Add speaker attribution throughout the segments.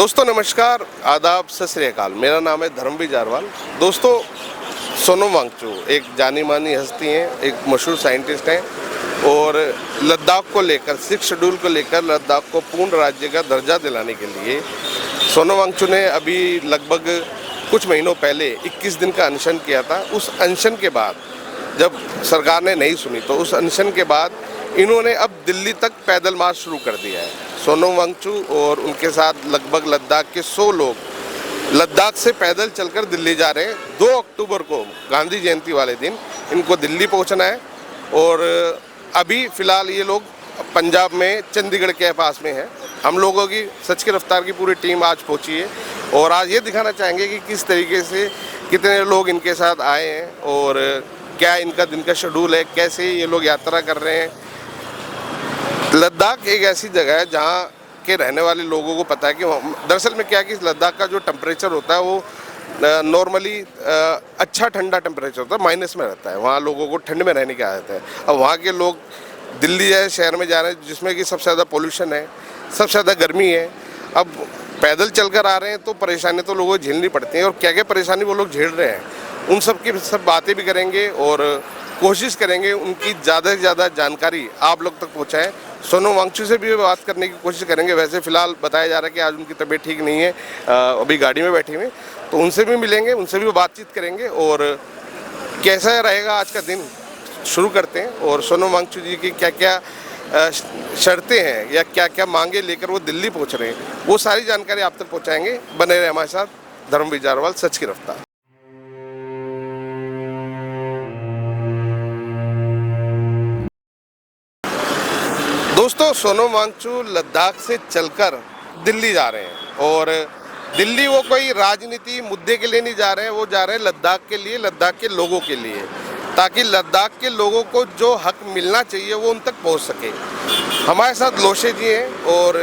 Speaker 1: दोस्तों नमस्कार, आदाब, सत श्री अकाल। मेरा नाम है धर्मवीर जारवाल। दोस्तों, सोनम वांगचुक एक जानी मानी हस्ती हैं, एक मशहूर साइंटिस्ट हैं और लद्दाख को लेकर, 6 शेड्यूल को लेकर लद्दाख को पूर्ण राज्य का दर्जा दिलाने के लिए सोनम वांगचुक ने अभी लगभग कुछ महीनों पहले 21 दिन का अनशन किया था। उस अनशन के बाद जब सरकार ने नहीं सुनी तो उस अनशन के बाद इन्होंने अब दिल्ली तक पैदल मार्च शुरू कर दिया है। सोनम वांगचुक और उनके साथ लगभग लद्दाख के 100 लोग लद्दाख से पैदल चलकर दिल्ली जा रहे हैं। 2 अक्टूबर को गांधी जयंती वाले दिन इनको दिल्ली पहुंचना है और अभी फ़िलहाल ये लोग पंजाब में चंडीगढ़ के पास में है। हम लोगों की सच की रफ्तार की पूरी टीम आज पहुंची है और आज ये दिखाना चाहेंगे कि किस तरीके से कितने लोग इनके साथ आए हैं और क्या इनका दिन का शेड्यूल है, कैसे ये लोग यात्रा कर रहे हैं। लद्दाख एक ऐसी जगह है जहाँ के रहने वाले लोगों को पता है कि दरअसल में क्या कि लद्दाख का जो टेम्परेचर होता है वो नॉर्मली अच्छा ठंडा टेम्परेचर होता है, माइनस में रहता है। वहाँ लोगों को ठंड में रहने की आदत है। अब वहाँ के लोग दिल्ली जैसे शहर में जा रहे हैं जिसमें कि सबसे ज़्यादा पोल्यूशन है, सबसे ज़्यादा गर्मी है। अब पैदल चलकर आ रहे हैं तो परेशानी तो लोगों को झेलनी पड़ती है और क्या क्या परेशानी वो लोग झेल रहे हैं उन सब की सब बातें भी करेंगे और कोशिश करेंगे उनकी ज़्यादा से ज़्यादा जानकारी आप लोग तक पहुँचाएँ। सोनम वांगचुक से भी बात करने की कोशिश करेंगे। वैसे फ़िलहाल बताया जा रहा है कि आज उनकी तबीयत ठीक नहीं है, अभी गाड़ी में बैठी हुई, तो उनसे भी मिलेंगे, उनसे भी बातचीत करेंगे और कैसा रहेगा आज का दिन शुरू करते हैं। और सोनम वांगचुक जी की क्या क्या शर्तें हैं या क्या क्या मांगे लेकर वो दिल्ली पहुंच रहे हैं, वो सारी जानकारी आप तक पहुंचाएंगे। बने रहे हमारे साथ। धर्मवीर जारवाल, सच की रफ्तार। दोस्तों, सोनम वांगचुक लद्दाख से चलकर दिल्ली जा रहे हैं और दिल्ली वो कोई राजनीति मुद्दे के लिए नहीं जा रहे हैं, वो जा रहे हैं लद्दाख के लिए, लद्दाख के लोगों के लिए, ताकि लद्दाख के लोगों को जो हक मिलना चाहिए वो उन तक पहुंच सके। हमारे साथ लोशे जी हैं और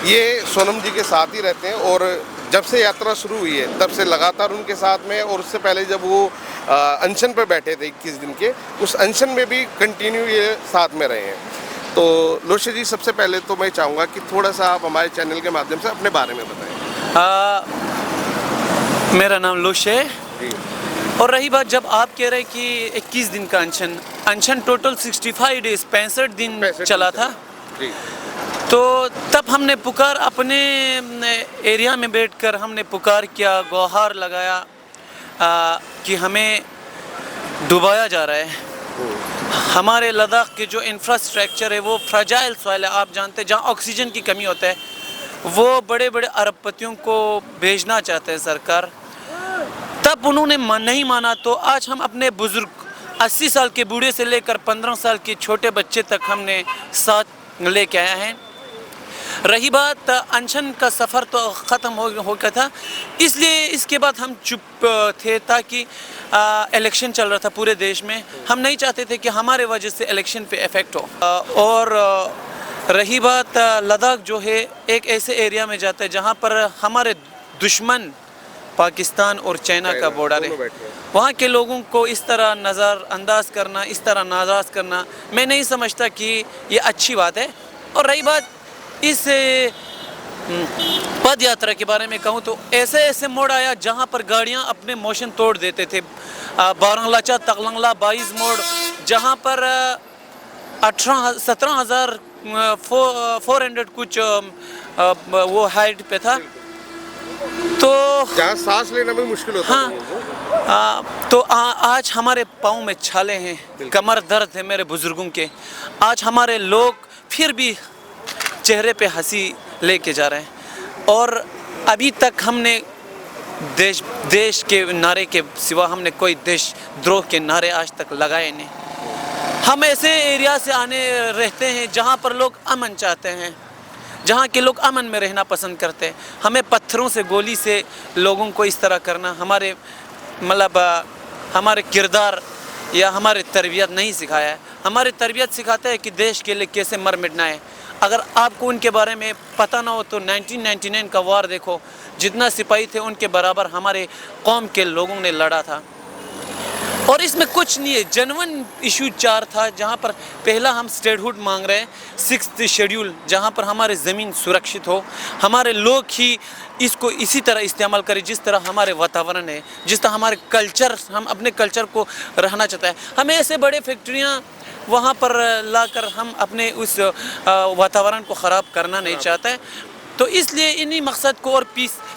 Speaker 1: ये सोनम जी के साथ ही रहते हैं और जब से यात्रा शुरू हुई है तब से लगातार उनके साथ में, और उससे पहले जब वो अनशन पर बैठे थे 21 दिन के, उस अनशन में भी कंटिन्यू ये साथ में रहे हैं। तो लोशे जी, सबसे पहले तो मैं चाहूँगा कि थोड़ा सा आप हमारे चैनल के माध्यम से अपने बारे में बताएं।
Speaker 2: मेरा नाम लोशे है और रही बात जब आप कह रहे कि 21 दिन का अनशन टोटल 65 डेज 65 दिन चला था, तो तब हमने पुकार अपने एरिया में बैठकर हमने पुकार किया, गुहार लगाया कि हमें डुबाया जा रहा है। हमारे लद्दाख के जो इंफ्रास्ट्रक्चर है वो फ्रेजाइल सॉइल है, आप जानते हैं, जहाँ ऑक्सीजन की कमी होता है। वो बड़े बड़े अरबपतियों को भेजना चाहते हैं सरकार, तब उन्होंने नहीं माना। तो आज हम अपने बुजुर्ग 80 साल के बूढ़े से लेकर 15 साल के छोटे बच्चे तक हमने साथ लेके आया है। रही बात अनशन का सफ़र तो ख़त्म हो गया था, इसलिए इसके बाद हम चुप थे ताकि इलेक्शन चल रहा था पूरे देश में। हम नहीं चाहते थे कि हमारे वजह से इलेक्शन पे इफ़ेक्ट हो। और रही बात लद्दाख जो है एक ऐसे एरिया में जाता है जहाँ पर हमारे दुश्मन पाकिस्तान और चाइना का बॉर्डर है। वहाँ के लोगों को इस तरह नज़रअंदाज करना, इस तरह नाराज़ करना, मैं नहीं समझता कि ये अच्छी बात है। और रही बात इस पद यात्रा के बारे में कहूँ तो ऐसे ऐसे मोड़ आया जहाँ पर गाड़ियाँ अपने मोशन तोड़ देते थे। बारंगलाचा तकलंगला 22 मोड़, जहाँ पर 17,400 कुछ वो हाइट पे था, तो
Speaker 1: जहाँ सांस लेना भी मुश्किल होता है।
Speaker 2: हाँ, तो आज हमारे पाँव में छाले हैं, कमर दर्द है मेरे बुजुर्गों के। आज हमारे लोग फिर भी चेहरे पे हंसी लेके जा रहे हैं और अभी तक हमने देश के नारे के सिवा हमने कोई देशद्रोह के नारे आज तक लगाए नहीं। हम ऐसे एरिया से आने रहते हैं जहाँ पर लोग अमन चाहते हैं, जहाँ के लोग अमन में रहना पसंद करते हैं। हमें पत्थरों से, गोली से लोगों को इस तरह करना हमारे हमारे किरदार या हमारे तरबियत नहीं सिखाया है। हमारी तरबियत सिखाता है कि देश के लिए कैसे मर मिटना है। अगर आपको उनके बारे में पता ना हो तो 1999 का वार देखो, जितना सिपाही थे उनके बराबर हमारे कौम के लोगों ने लड़ा था। और इसमें कुछ नहीं है। जनवन इशू 4 था, जहाँ पर पहला हम स्टेटहुड मांग रहे हैं, 6th शेड्यूल, जहाँ पर हमारे ज़मीन सुरक्षित हो, हमारे लोग ही इसको इसी तरह इस्तेमाल करें जिस तरह हमारे वातावरण है, जिस तरह हमारे कल्चर, हम अपने कल्चर को रहना चाहते हैं। हमें ऐसे बड़े फैक्ट्रियाँ वहाँ पर लाकर हम अपने उस वातावरण को ख़राब करना नहीं चाहते हैं। तो इसलिए इन्हीं मकसद को, और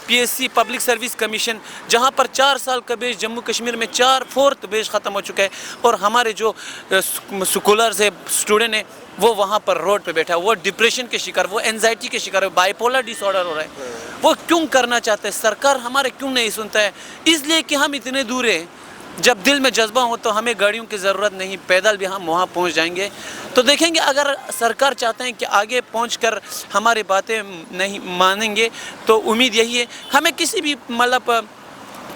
Speaker 2: PSC पब्लिक सर्विस कमीशन, जहाँ पर 4 साल का बेच जम्मू कश्मीर में 4/4 बेच ख़त्म हो चुका है, और हमारे जो स्कॉलर्स है, स्टूडेंट है, वो वहाँ पर रोड पे बैठा है, वो डिप्रेशन के शिकार, वो एंजाइटी के शिकार है, बाइपोलर डिसऑर्डर हो रहा है। वो क्यों करना चाहते हैं? सरकार हमारे क्यों नहीं सुनता है? इसलिए कि हम इतने दूर हैं। जब दिल में जज्बा हो तो हमें गाड़ियों की ज़रूरत नहीं, पैदल भी हम वहाँ पहुँच जाएंगे। तो देखेंगे, अगर सरकार चाहते हैं कि आगे पहुँचकर हमारी बातें नहीं मानेंगे, तो उम्मीद यही है, हमें किसी भी मतलब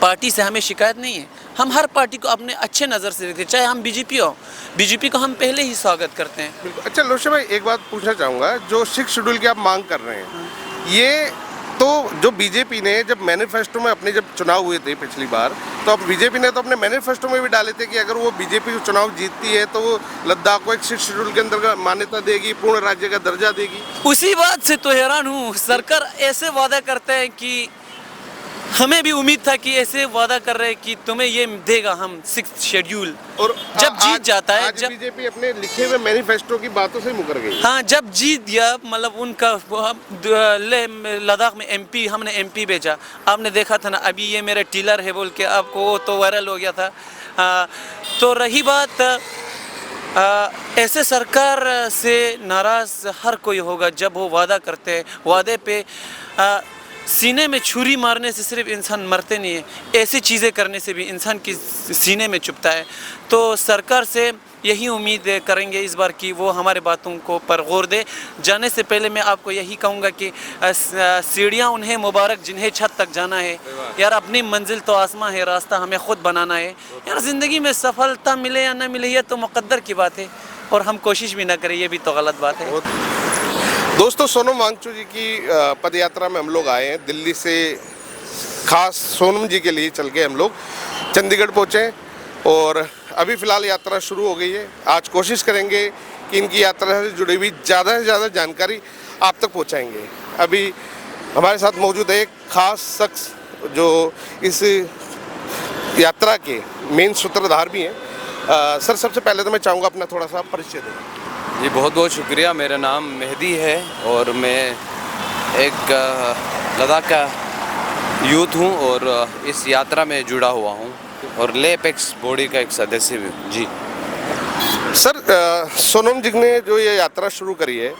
Speaker 2: पार्टी से हमें शिकायत नहीं है। हम हर पार्टी को अपने अच्छे नज़र से देखते हैं, चाहे हम BJP हो, BJP को हम पहले ही स्वागत करते हैं।
Speaker 1: अच्छा लोशे भाई, एक बात पूछना चाहूँगा, जो 6 शेड्यूल की आप मांग कर रहे हैं, ये तो जो बीजेपी ने जब मैनिफेस्टो में अपने जब चुनाव हुए थे पिछली बार, तो अब बीजेपी ने तो अपने मैनिफेस्टो में भी डाले थे कि अगर वो बीजेपी चुनाव जीतती है तो वो लद्दाख को एक 6 शेड्यूल के अंदर मान्यता देगी, पूर्ण राज्य का दर्जा देगी।
Speaker 2: उसी बात से तो हैरान हूँ। सरकार ऐसे वादा करते हैं कि हमें भी उम्मीद था कि ऐसे वादा कर रहे हैं कि तुम्हें ये देगा हम 6th शेड्यूल, और जब जीत जाता है, जब
Speaker 1: बीजेपी अपने लिखे हुए मैनिफेस्टो की बातों से मुकर गई।
Speaker 2: हाँ, जब जीत गया, मतलब उनका लद्दाख में MP, हमने MP भेजा, आपने देखा था ना, अभी ये मेरा टीलर है बोल के आपको वो तो वायरल हो गया था। तो रही बात, ऐसे सरकार से नाराज़ हर कोई होगा जब वो वादा करते हैं, वादे पे सीने में छुरी मारने से सिर्फ इंसान मरते नहीं है, ऐसी चीज़ें करने से भी इंसान की सीने में चुभता है। तो सरकार से यही उम्मीद करेंगे इस बार कि वो हमारे बातों को पर गौर दे। जाने से पहले मैं आपको यही कहूँगा कि सीढ़ियाँ उन्हें मुबारक जिन्हें छत तक जाना है। यार, अपनी मंजिल तो आसमां है, रास्ता हमें खुद बनाना है। यार, ज़िंदगी में सफलता मिले या ना मिले, ये तो मुक़द्दर की बात है, और हम कोशिश भी ना करें, ये भी तो गलत बात है।
Speaker 1: दोस्तों, सोनम वांगचू जी की पद यात्रा में हम लोग आए हैं। दिल्ली से खास सोनम जी के लिए चल के हम लोग चंडीगढ़ पहुँचे, और अभी फ़िलहाल यात्रा शुरू हो गई है। आज कोशिश करेंगे कि इनकी यात्रा से जुड़ी हुई ज़्यादा से ज़्यादा जानकारी आप तक पहुँचाएंगे। अभी हमारे साथ मौजूद है एक ख़ास शख्स जो इस यात्रा के मेन सूत्रधार भी हैं। सर, सबसे पहले तो मैं चाहूँगा अपना थोड़ा सा परिचय दें।
Speaker 3: जी, बहुत बहुत शुक्रिया। मेरा नाम मेहदी है और मैं एक लद्दाख का यूथ हूँ और इस यात्रा में जुड़ा हुआ हूँ, और ले एपेक्स बॉडी का एक सदस्य भी हूँ। जी
Speaker 1: सर, सोनम जी ने जो ये यात्रा शुरू करी है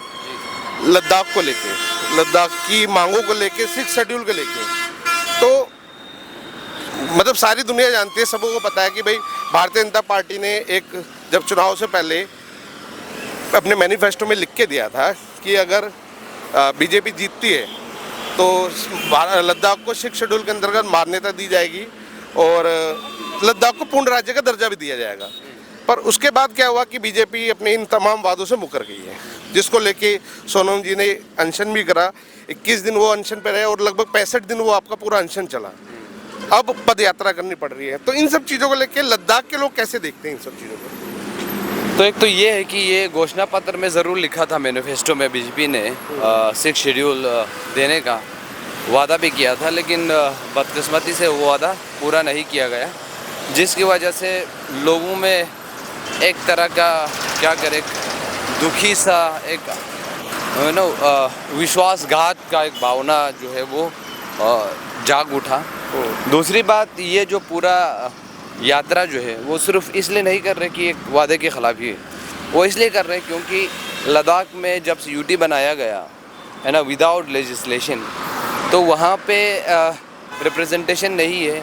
Speaker 1: लद्दाख को लेके, लद्दाख की मांगों को लेके, 6 शेड्यूल को लेके, तो मतलब सारी दुनिया जानती है, सबको पता है कि भाई भारतीय जनता पार्टी ने एक जब चुनाव से पहले अपने मैनिफेस्टो में लिख के दिया था कि अगर बीजेपी जीतती है तो लद्दाख को 6 शेड्यूल के अंतर्गत मान्यता दी जाएगी और लद्दाख को पूर्ण राज्य का दर्जा भी दिया जाएगा। पर उसके बाद क्या हुआ कि बीजेपी अपने इन तमाम वादों से मुकर गई है, जिसको लेके सोनम जी ने अनशन भी करा। 21 दिन वो अनशन पे रहे और लगभग 65 दिन वो आपका पूरा अनशन चला। अब पद यात्रा करनी पड़ रही है। तो इन सब चीज़ों को लेके लद्दाख के लोग कैसे देखते हैं इन सब चीज़ों को?
Speaker 3: तो एक तो ये है कि ये घोषणा पत्र में ज़रूर लिखा था मैनिफेस्टो में, बीजेपी ने 6 शेड्यूल देने का वादा भी किया था, लेकिन बदकिस्मती से वो वादा पूरा नहीं किया गया, जिसकी वजह से लोगों में एक तरह का क्या करें, दुखी सा एक विश्वासघात का एक भावना जो है वो जाग उठा। दूसरी बात, ये जो पूरा यात्रा जो है वो सिर्फ इसलिए नहीं कर रहे कि एक वादे के ख़िलाफ़ ही है, वो इसलिए कर रहे हैं क्योंकि लद्दाख में जब से यूटी बनाया गया है ना, विदाउट लेजिस्लेशन, तो वहाँ पे रिप्रेजेंटेशन नहीं है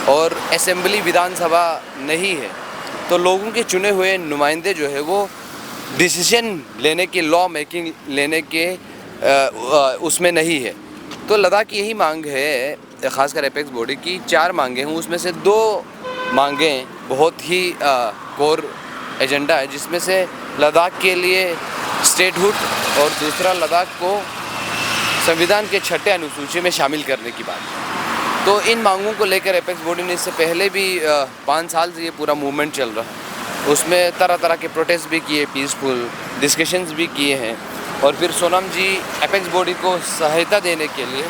Speaker 3: और असेंबली विधानसभा नहीं है, तो लोगों के चुने हुए नुमाइंदे जो है वो डिसीजन लेने के, लॉ मेकिंग लेने के उसमें नहीं है। तो लद्दाख की यही मांग है, ख़ासकर एपेक्स बॉडी की 4 मांगें हैं, उसमें से 2 मांगें बहुत ही कोर एजेंडा है, जिसमें से लद्दाख के लिए स्टेटहुड और दूसरा लद्दाख को संविधान के 6ठे अनुसूची में शामिल करने की बात है। तो इन मांगों को लेकर एपेक्स बॉडी ने इससे पहले भी 5 साल से ये पूरा मूवमेंट चल रहा है, उसमें तरह तरह के प्रोटेस्ट भी किए, पीसफुल डिस्कशंस भी किए हैं। और फिर सोनम जी एपेक्स बॉडी को सहायता देने के लिए,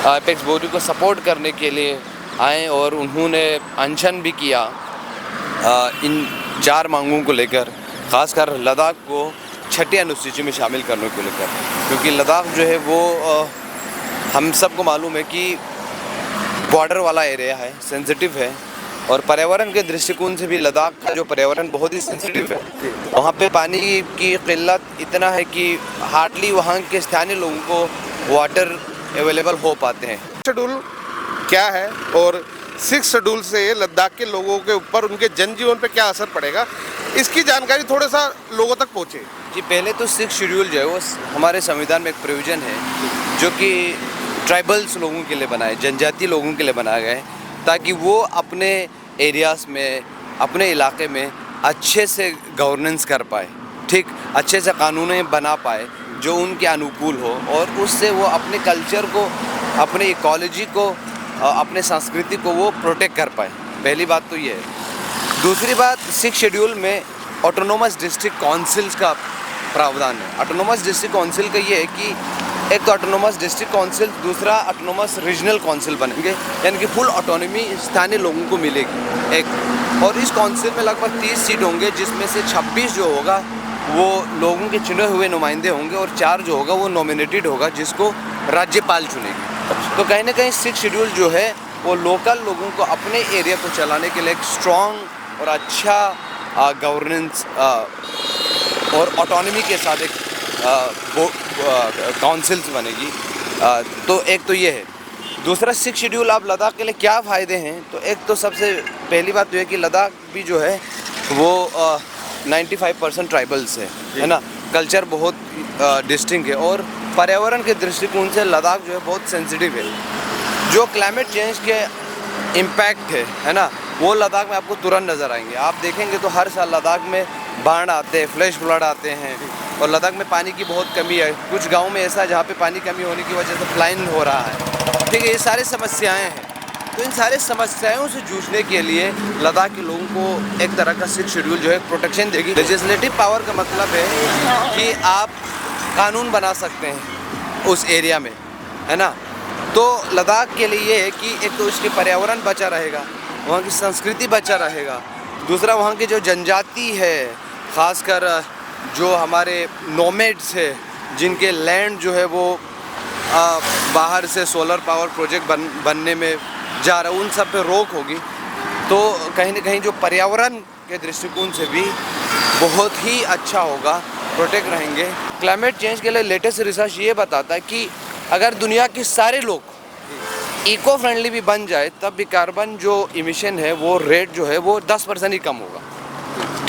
Speaker 3: एपेक्स बॉडी को सपोर्ट करने के लिए आए और उन्होंने अनशन भी किया इन 4 मांगों को लेकर, ख़ासकर लद्दाख को छठी अनुसूची में शामिल करने को लेकर। क्योंकि लद्दाख जो है वो हम सबको मालूम है कि बॉर्डर वाला एरिया है, सेंसिटिव है, और पर्यावरण के दृष्टिकोण से भी लद्दाख का जो पर्यावरण बहुत ही सेंसिटिव है। वहाँ पे पानी की किल्लत इतना है कि हार्डली वहाँ के स्थानीय लोगों को वाटर अवेलेबल हो पाते हैं।
Speaker 1: शेड्यूल क्या है और 6 शेड्यूल से लद्दाख के लोगों के ऊपर, उनके जनजीवन पे क्या असर पड़ेगा, इसकी जानकारी थोड़ा सा लोगों तक पहुँचे।
Speaker 3: जी, पहले तो 6 शेड्यूल जो है वो हमारे संविधान में एक प्रोविज़न है जो कि ट्राइबल्स लोगों के लिए बनाए, जनजातीय लोगों के लिए बनाया गया है, ताकि वो अपने एरियाज़ में, अपने इलाके में अच्छे से गवर्नेंस कर पाए, ठीक, अच्छे से कानूनें बना पाए जो उनके अनुकूल हो, और उससे वो अपने कल्चर को, अपने इकोलॉजी को, अपने संस्कृति को वो प्रोटेक्ट कर पाए। पहली बात तो ये है। दूसरी बात, 6 शेड्यूल में ऑटोनोमस डिस्ट्रिक्ट काउंसिल्स का प्रावधान है। ऑटोनोमस डिस्ट्रिक्ट काउंसिल का ये है कि एक तो ऑटोनोमस डिस्ट्रिक्ट काउंसिल, दूसरा ऑटोनोमस रीजनल काउंसिल बनेंगे, यानी कि फुल ऑटोनॉमी स्थानीय लोगों को मिलेगी एक। और इस काउंसिल में लगभग 30 सीट होंगे, जिसमें से 26 जो होगा वो लोगों के चुने हुए नुमाइंदे होंगे, और 4 जो होगा वो नॉमिनेटेड होगा, जिसको राज्यपाल चुनेगी। तो कहीं ना कहीं 6 शेड्यूल जो है वो लोकल लोगों को अपने एरिया को चलाने के लिए एक स्ट्रॉन्ग और अच्छा गवर्नेंस और ऑटोनॉमी के साथ एक काउंसिल्स बनेगी। तो एक तो ये है। दूसरा, 6 शेड्यूल आप लद्दाख के लिए क्या फ़ायदे हैं, तो एक तो सबसे पहली बात तो है कि लद्दाख भी जो है वो 95% ट्राइबल्स है ना, कल्चर बहुत डिस्टिंक्ट है, और पर्यावरण के दृष्टिकोण से लद्दाख जो है बहुत सेंसिटिव है। जो क्लाइमेट चेंज के इम्पैक्ट है ना, वो लद्दाख में आपको तुरंत नज़र आएंगे। आप देखेंगे तो हर साल लद्दाख में बाढ़ आते हैं, फ्लैश फ्लड आते हैं, और लद्दाख में पानी की बहुत कमी है। कुछ गांव में ऐसा है जहाँ पे पानी कमी होने की वजह से फ्लाइन हो रहा है, ठीक है, ये सारी समस्याएं हैं। तो इन सारे समस्याओं से जूझने के लिए लद्दाख के लोगों को एक तरह का 6 शेड्यूल जो है प्रोटेक्शन देगी। लेजिस्लेटिव पावर का मतलब है कि आप कानून बना सकते हैं उस एरिया में, है ना। तो लद्दाख के लिए ये है कि एक तो इसके पर्यावरण बचा रहेगा, वहाँ की संस्कृति बचा रहेगा, दूसरा वहाँ की जो जनजाति है, ख़ासकर जो हमारे नोमैड्स है, जिनके लैंड जो है वो बाहर से सोलर पावर प्रोजेक्ट बनने में जा रहा है, उन सब पे रोक होगी। तो कहीं ना कहीं जो पर्यावरण के दृष्टिकोण से भी बहुत ही अच्छा होगा, प्रोटेक्ट रहेंगे। क्लाइमेट चेंज के लिए लेटेस्ट रिसर्च ये बताता है कि अगर दुनिया के सारे लोग इको फ्रेंडली भी बन जाए, तब भी कार्बन जो इमिशन है वो रेट जो है वो 10% ही कम होगा,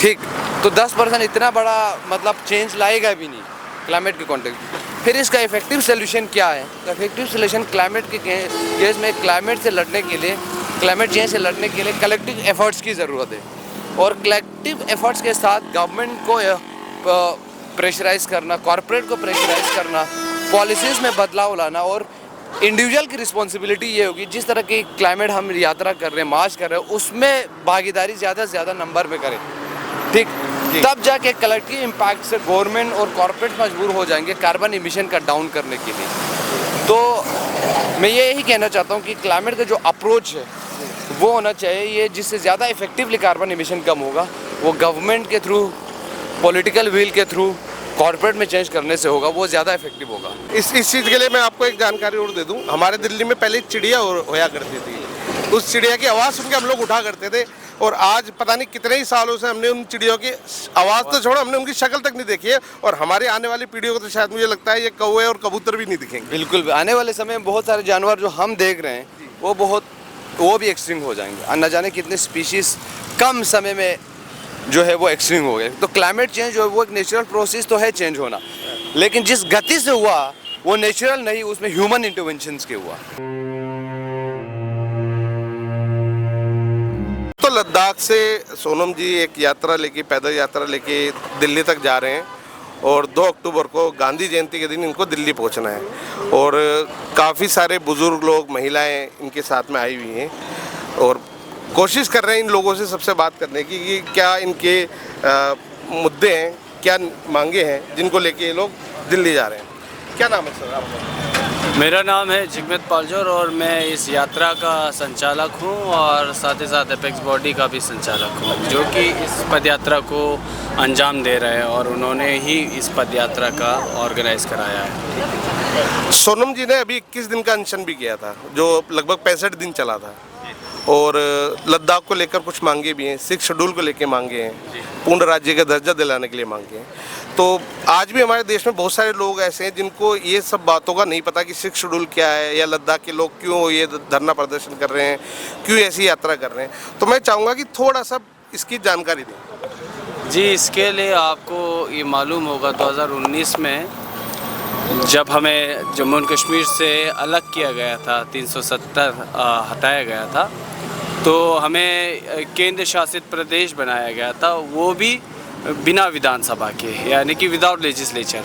Speaker 3: ठीक। तो 10% इतना बड़ा मतलब चेंज लाएगा भी नहीं क्लाइमेट के कॉन्टेक्स्ट। फिर इसका इफेक्टिव सोल्यूशन क्या है? तो इफेक्टिव सोल्यूशन क्लाइमेट के केस में क्लाइमेट से लड़ने के लिए, क्लाइमेट चेंज से लड़ने के लिए कलेक्टिव एफर्ट्स की ज़रूरत है, और कलेक्टिव एफर्ट्स के साथ गवर्नमेंट को प्रेशराइज़ करना, कॉरपोरेट को प्रेशराइज़ करना, पॉलिसीज़ में बदलाव लाना, और इंडिविजुअल की रिस्पॉन्सिबिलिटी ये होगी, जिस तरह की क्लाइमेट हम यात्रा कर रहे हैं, मार्च कर रहे हैं, उसमें भागीदारी ज़्यादा से ज़्यादा नंबर में करें, ठीक। तब जाके कलेक्टिव इम्पैक्ट से गवर्नमेंट और कॉरपोरेट मजबूर हो जाएंगे कार्बन इमिशन का डाउन करने के लिए। तो मैं ये ही कहना चाहता हूँ कि क्लाइमेट का जो अप्रोच है वो होना चाहिए, ये जिससे ज़्यादा इफेक्टिवली कार्बन इमिशन कम होगा, वो गवर्नमेंट के थ्रू, पॉलिटिकल विल के थ्रू, कॉर्पोरेट में चेंज करने से होगा, वो ज़्यादा इफेक्टिव होगा।
Speaker 1: इस चीज़ के लिए मैं आपको एक जानकारी और दे दूं। हमारे दिल्ली में पहले एक चिड़िया होया करती थी, उस चिड़िया की आवाज़ सुन के हम लोग उठा करते थे, और आज पता नहीं कितने ही सालों से हमने उन चिड़ियों की आवाज़ तो छोड़ो, हमने उनकी शक्ल तक नहीं देखी है, और हमारी आने वाली पीढ़ियों को तो शायद मुझे लगता है ये कौवे और कबूतर भी नहीं दिखेंगे।
Speaker 3: बिल्कुल, आने वाले समय में बहुत सारे जानवर जो हम देख रहे हैं वो भी एक्सटिंक्ट हो जाएंगे, न जाने कितने स्पीशीज़ कम समय में जो है वो एक्सटिंक्ट हो गए। तो क्लाइमेट चेंज जो है वो एक नेचुरल प्रोसेस तो है चेंज होना, लेकिन जिस गति से हुआ वो नेचुरल नहीं, उसमें ह्यूमन इंटरवेंशंस के हुआ।
Speaker 1: तो लद्दाख से सोनम जी एक यात्रा लेके, पैदल यात्रा लेके दिल्ली तक जा रहे हैं, और 2 अक्टूबर को गांधी जयंती के दिन इनको दिल्ली पहुंचना है। और काफ़ी सारे बुज़ुर्ग लोग, महिलाएं इनके साथ में आई हुई हैं और कोशिश कर रहे हैं इन लोगों से सबसे बात करने की कि क्या इनके मुद्दे हैं, क्या मांगे हैं जिनको लेके ये लोग दिल्ली जा रहे हैं। क्या नाम है सर आपका?
Speaker 4: मेरा नाम है जिगमित पालजोर और मैं इस यात्रा का संचालक हूं और साथ ही साथ एपेक्स बॉडी का भी संचालक हूं, जो कि इस पदयात्रा को अंजाम दे रहे हैं और उन्होंने ही इस पदयात्रा का ऑर्गेनाइज कराया है।
Speaker 1: सोनम जी ने अभी 21 दिन का अनशन भी किया था, जो लगभग 65 दिन चला था, और लद्दाख को लेकर कुछ मांगे भी हैं, 6 शेड्यूल को लेकर मांगे हैं, पूर्ण राज्य का दर्जा दिलाने के लिए मांगे हैं। तो आज भी हमारे देश में बहुत सारे लोग ऐसे हैं जिनको ये सब बातों का नहीं पता कि 6 शेड्यूल क्या है, या लद्दाख के लोग क्यों ये धरना प्रदर्शन कर रहे हैं, क्यों ऐसी यात्रा कर रहे हैं। तो मैं चाहूँगा कि थोड़ा सा इसकी जानकारी दें।
Speaker 4: जी, इसके लिए आपको ये मालूम होगा 2019 में जब हमें जम्मू एंड कश्मीर से अलग किया गया था, 370 हटाया गया था, तो हमें केंद्र शासित प्रदेश बनाया गया था, वो भी बिना विधानसभा के, यानी कि विदाउट लेजिस्लेचर।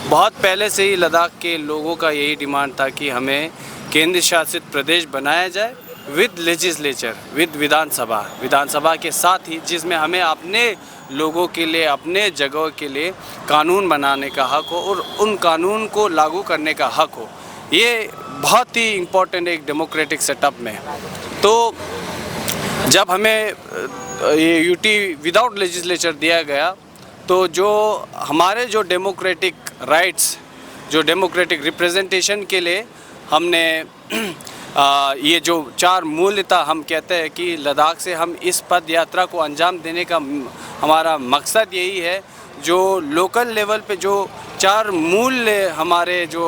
Speaker 4: बहुत पहले से ही लद्दाख के लोगों का यही डिमांड था कि हमें केंद्र शासित प्रदेश बनाया जाए विद लेजिस्लेचर, विद विधानसभा के साथ ही, जिसमें हमें अपने लोगों के लिए, अपने जगह के लिए कानून बनाने का हक हो और उन कानून को लागू करने का हक हो। ये बहुत ही इम्पोर्टेंट एक डेमोक्रेटिक सेटअप में। तो जब हमें ये यूटी विदाउट लेजिस्लेचर दिया गया, तो जो हमारे जो डेमोक्रेटिक राइट्स, जो डेमोक्रेटिक रिप्रेजेंटेशन के लिए हमने ये जो 4 मूल्यता हम कहते हैं कि लद्दाख से हम इस पद यात्रा को अंजाम देने का हमारा मकसद यही है। जो लोकल लेवल पे जो 4 मूल्य हमारे जो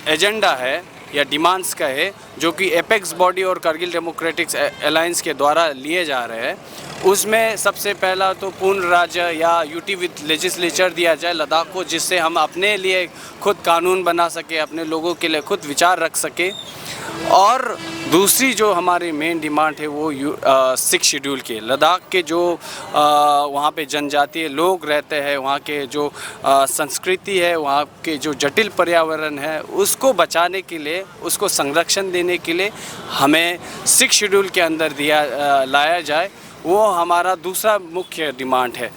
Speaker 4: एजेंडा है या डिमांड्स का है, जो कि एपेक्स बॉडी और कारगिल डेमोक्रेटिक्स अलायंस के द्वारा लिए जा रहे हैं, उसमें सबसे पहला तो पूर्ण राज्य या यूटी विद लेजिस्लेचर दिया जाए लद्दाख को, जिससे हम अपने लिए खुद कानून बना सके, अपने लोगों के लिए खुद विचार रख सके। और दूसरी जो हमारी मेन डिमांड है वो 6 शेड्यूल के लद्दाख के जो वहाँ पे जनजातीय लोग रहते हैं, वहाँ के जो संस्कृति है, वहाँ के जो जटिल पर्यावरण है, उसको बचाने के लिए, उसको संरक्षण देने के लिए हमें 6 शेड्यूल के अंदर लाया जाए, वो हमारा दूसरा मुख्य डिमांड है।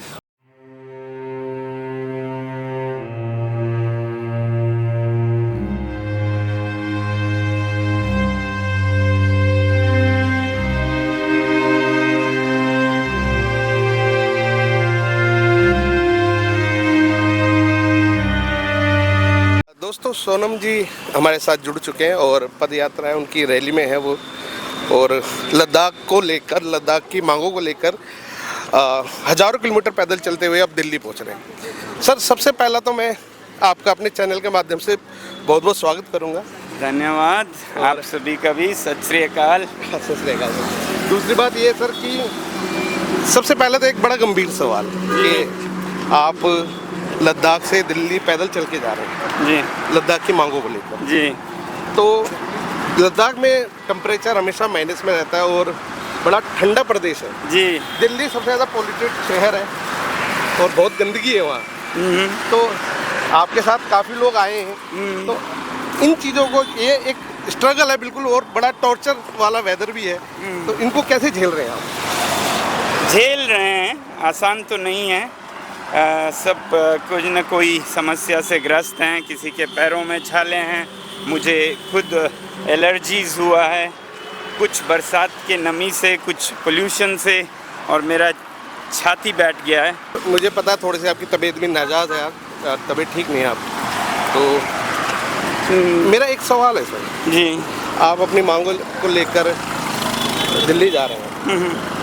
Speaker 1: दोस्तों, सोनम जी हमारे साथ जुड़ चुके हैं और पद यात्रा है उनकी, रैली में है वो, और लद्दाख को लेकर, लद्दाख की मांगों को लेकर हज़ारों किलोमीटर पैदल चलते हुए अब दिल्ली पहुंच रहे हैं। सर, सबसे पहला तो मैं आपका अपने चैनल के माध्यम से बहुत बहुत स्वागत करूंगा।
Speaker 5: धन्यवाद। आप सभी का भी सत श्री अकाल।
Speaker 1: सत श्री अकाल। दूसरी बात ये सर कि सबसे पहले तो एक बड़ा गंभीर सवाल कि आप लद्दाख से दिल्ली पैदल चल के जा रहे हैं
Speaker 5: जी,
Speaker 1: लद्दाख की मांगों को लेकर
Speaker 5: जी।
Speaker 1: तो लद्दाख में टेम्परेचर हमेशा माइनस में रहता है और बड़ा ठंडा प्रदेश है
Speaker 5: जी।
Speaker 1: दिल्ली सबसे ज़्यादा पॉल्यूटेड शहर है और बहुत गंदगी है वहाँ। तो आपके साथ काफ़ी लोग आए हैं, तो इन चीज़ों को, ये एक स्ट्रगल है बिल्कुल, और बड़ा टॉर्चर वाला वेदर भी है, तो इनको कैसे झेल रहे हैं आप?
Speaker 5: झेल रहे हैं, आसान तो नहीं है। सब कुछ न कोई समस्या से ग्रस्त हैं, किसी के पैरों में छाले हैं, मुझे खुद एलर्जीज़ हुआ है, कुछ बरसात के नमी से, कुछ पोल्यूशन से, और मेरा छाती बैठ गया है।
Speaker 1: मुझे पता है थोड़ी सी आपकी तबीयत भी नाजायज़ है, आप तबीयत ठीक नहीं है आप, तो मेरा एक सवाल है सर
Speaker 5: जी।
Speaker 1: आप अपनी मांगों को लेकर दिल्ली जा रहे हैं